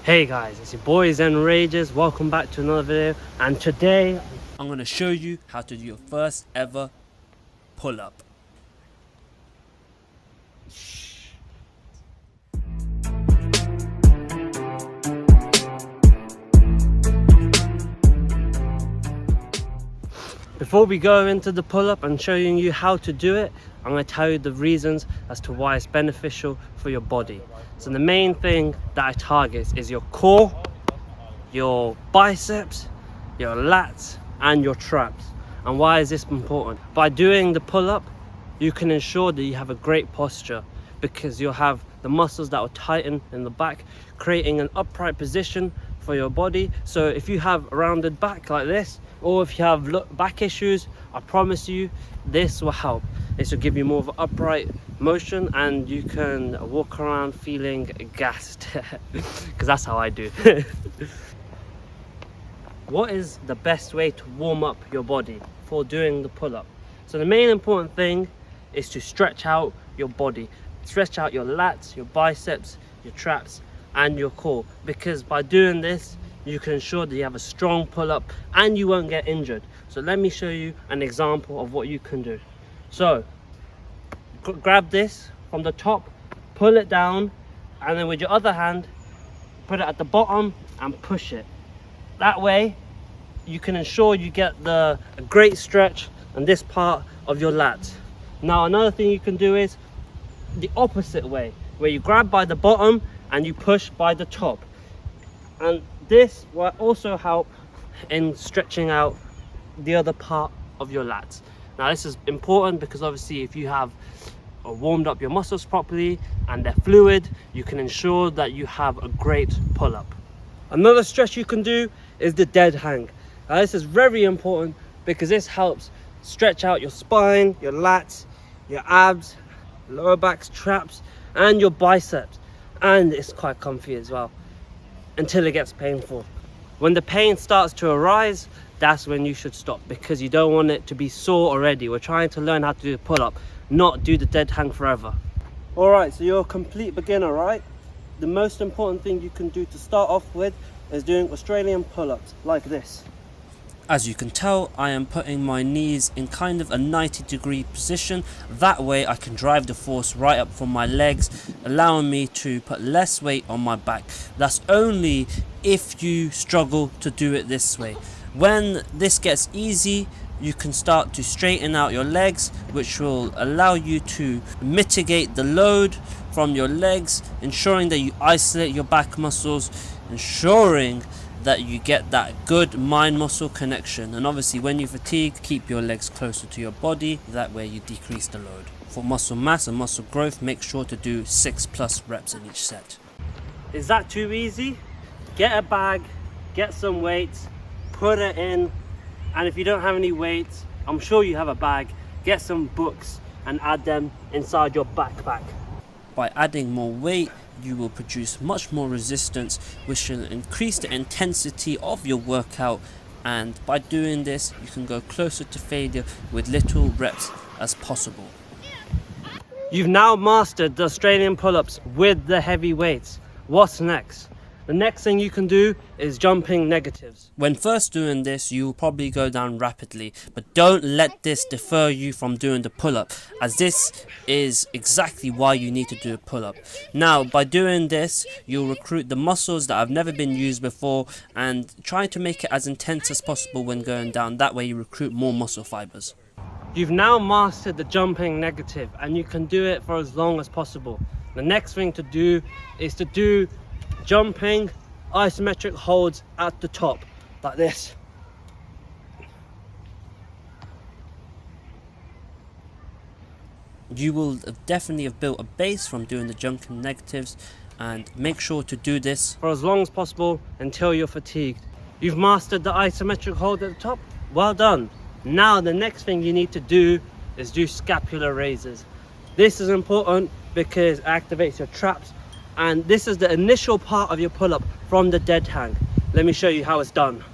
Hey guys, it's your boy ZenRageZ. Welcome back to another video, and today I'm going to show you how to do your first ever pull-up. before we go into the pull-up and showing you how to do it, I'm going to tell you the reasons as to why it's beneficial for your body. So the main thing that I target is your core, your biceps, your lats and your traps. And why is this important? By doing the pull-up, you can ensure that you have a great posture, because you'll have the muscles that will tighten in the back, creating an upright position for your body. So if you have a rounded back like this, or if you have back issues, I promise you this will help. This will give you more of an upright motion and you can walk around feeling gassed because that's how I do. What is the best way to warm up your body for doing the pull-up? So the main important thing is to stretch out your body. Stretch out your lats, your biceps, your traps and your core, because by doing this you can ensure that you have a strong pull-up and you won't get injured. So let me show you an example of what you can do. So grab this from the top, pull it down, and then with your other hand put it at the bottom and push it. That way you can ensure you get a great stretch on this part of your lats. Now another thing you can do is the opposite way, where you grab by the bottom and you push by the top, and this will also help in stretching out the other part of your lats. Now this is important because obviously if you have warmed up your muscles properly and they're fluid, you can ensure that you have a great pull-up. Another stretch you can do is the dead hang. Now this is very important because this helps stretch out your spine, your lats, your abs, lower backs, traps and your biceps, and it's quite comfy as well until it gets painful. When the pain starts to arise, that's when you should stop, because you don't want it to be sore already. We're trying to learn how to do the pull-up, not do the dead hang forever. All right, so you're a complete beginner, right? The most important thing you can do to start off with is doing Australian pull-ups like this. As you can tell, I am putting my knees in kind of a 90-degree position. That way I can drive the force right up from my legs, allowing me to put less weight on my back. That's only if you struggle to do it this way. When this gets easy, you can start to straighten out your legs, which will allow you to mitigate the load from your legs, ensuring that you isolate your back muscles, ensuring that you get that good mind muscle connection. And obviously when you fatigue, keep your legs closer to your body, that way you decrease the load. For muscle mass and muscle growth, make sure to do 6+ reps in each set. Is that too easy? Get a bag, get some weights, put it in, and if you don't have any weights, I'm sure you have a bag, get some books and add them inside your backpack. By adding more weight, you will produce much more resistance, which will increase the intensity of your workout, and by doing this you can go closer to failure with little reps as possible. You've now mastered the Australian pull-ups with the heavy weights. What's next? The next thing you can do is jumping negatives. When first doing this, you will probably go down rapidly, but don't let this defer you from doing the pull-up, as this is exactly why you need to do a pull-up. Now, by doing this, you'll recruit the muscles that have never been used before and try to make it as intense as possible when going down. That way you recruit more muscle fibers. You've now mastered the jumping negative and you can do it for as long as possible. The next thing to do is to do jumping isometric holds at the top like this. You will definitely have built a base from doing the jumping negatives, and make sure to do this for as long as possible until you're fatigued. You've mastered the isometric hold at the top. Well done. Now the next thing you need to do is do scapular raises. This is important because it activates your traps, and this is the initial part of your pull-up from the dead hang. Let me show you how it's done.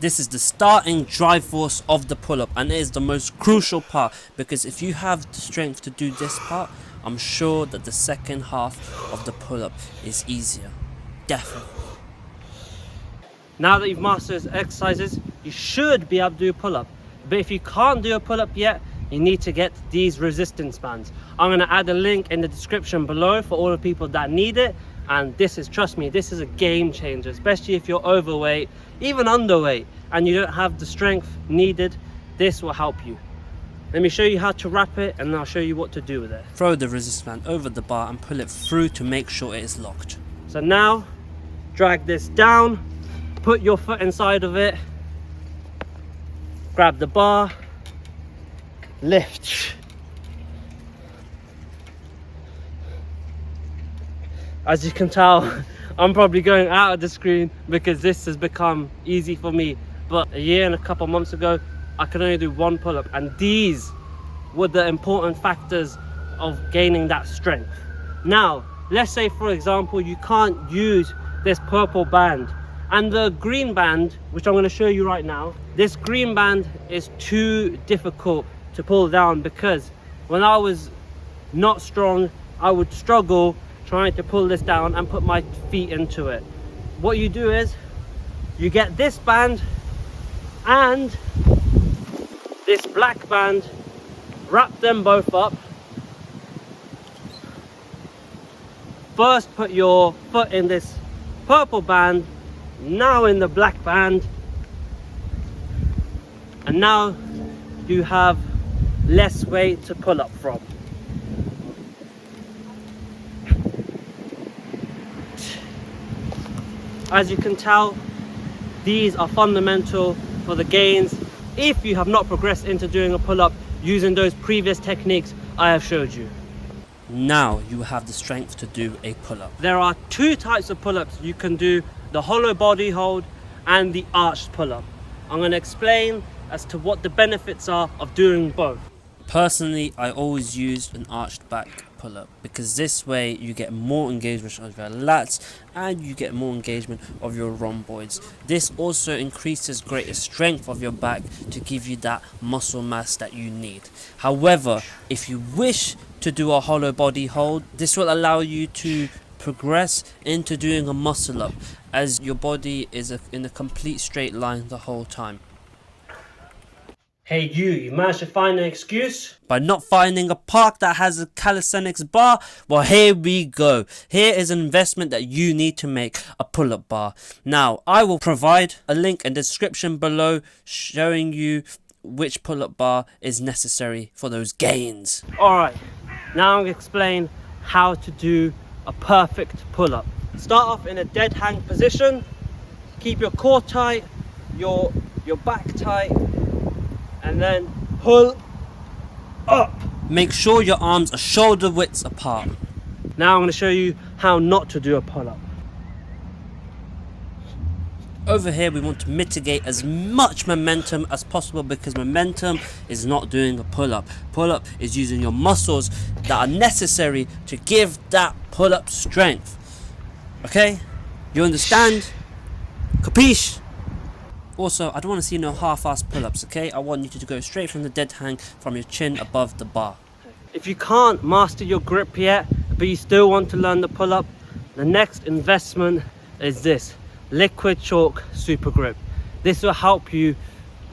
This is the starting drive force of the pull-up, and it is the most crucial part, because if you have the strength to do this part, I'm sure that the second half of the pull-up is easier. Definitely. Now that you've mastered those exercises, you should be able to do a pull-up. But if you can't do a pull-up yet, you need to get these resistance bands. I'm gonna add a link in the description below for all the people that need it. And this is, trust me, this is a game changer, especially if you're overweight, even underweight, and you don't have the strength needed. This will help you. Let me show you how to wrap it, and then I'll show you what to do with it. Throw the resistance band over the bar and pull it through to make sure it is locked. So now, drag this down, put your foot inside of it, grab the bar, lift. As you can tell, I'm probably going out of the screen because this has become easy for me. But a year and a couple months ago, I could only do one pull-up, and these were the important factors of gaining that strength. Now, let's say for example, you can't use this purple band and the green band, which I'm going to show you right now. This green band is too difficult to pull down because when I was not strong, I would struggle trying to pull this down and put my feet into it. What you do is you get this band and this black band, wrap them both up. First put your foot in this purple band, now in the black band, and now you have less weight to pull up from. As you can tell, these are fundamental for the gains if you have not progressed into doing a pull-up using those previous techniques I have showed you. Now you have the strength to do a pull-up. There are two types of pull-ups. You can do the hollow body hold and the arched pull-up. I'm going to explain as to what the benefits are of doing both. Personally, I always used an arched back pull-up because this way you get more engagement of your lats and you get more engagement of your rhomboids. This also increases greater strength of your back to give you that muscle mass that you need. However, if you wish to do a hollow body hold, this will allow you to progress into doing a muscle up as your body is in a complete straight line the whole time. Hey you managed to find an excuse? By not finding a park that has a calisthenics bar? Well, here we go. Here is an investment that you need to make, a pull-up bar. Now, I will provide a link in the description below showing you which pull-up bar is necessary for those gains. Alright, now I'm going to explain how to do a perfect pull-up. Start off in a dead hang position. Keep your core tight, your back tight, and then pull up. Make sure your arms are shoulder widths apart. Now I'm going to show you how not to do a pull-up. Over here we want to mitigate as much momentum as possible because momentum is not doing a pull-up. Pull-up is using your muscles that are necessary to give that pull-up strength. Okay? You understand? Capiche? Also, I don't want to see no half-ass pull-ups, okay? I want you to go straight from the dead hang from your chin above the bar. If you can't master your grip yet, but you still want to learn the pull-up, the next investment is this liquid chalk super grip. This will help you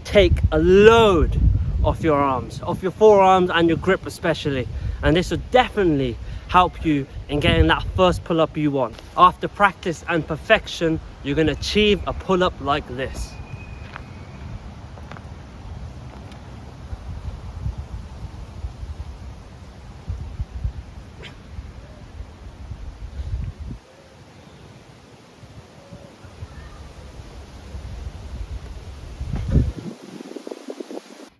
take a load off your arms, off your forearms and your grip especially, and this will definitely help you in getting that first pull-up you want. After practice and perfection, you're going to achieve a pull-up like this.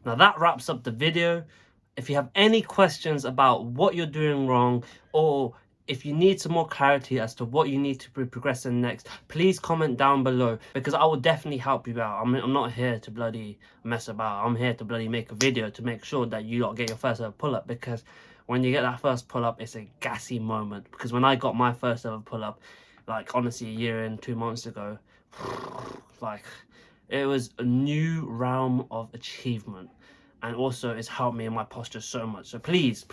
Now that wraps up the video. If you have any questions about what you're doing wrong, or if you need some more clarity as to what you need to be progressing next, please comment down below because I will definitely help you out. I'm not here to bloody mess about. I'm here to bloody make a video to make sure that you lot get your first ever pull-up, because when you get that first pull-up, it's a gassy moment. Because when I got my first ever pull-up, like honestly a year and 2 months ago, like it was a new realm of achievement. and also it's helped me in my posture so much. So please,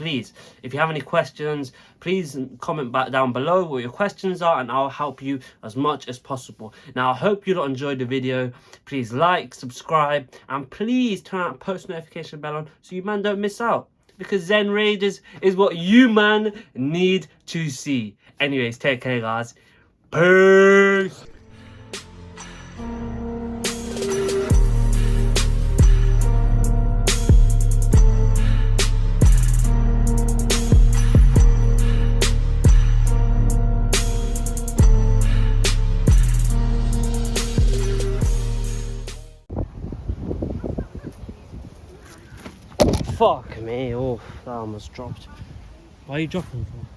if you have any questions, please comment back down below what your questions are, and I'll help you as much as possible. Now, I hope you enjoyed the video. Please like, subscribe, and please turn that post notification bell on so you man don't miss out, because ZenRageZ is what you man need to see. Anyways, take care guys. Peace. Fuck me, oh, that almost dropped. Why are you dropping for?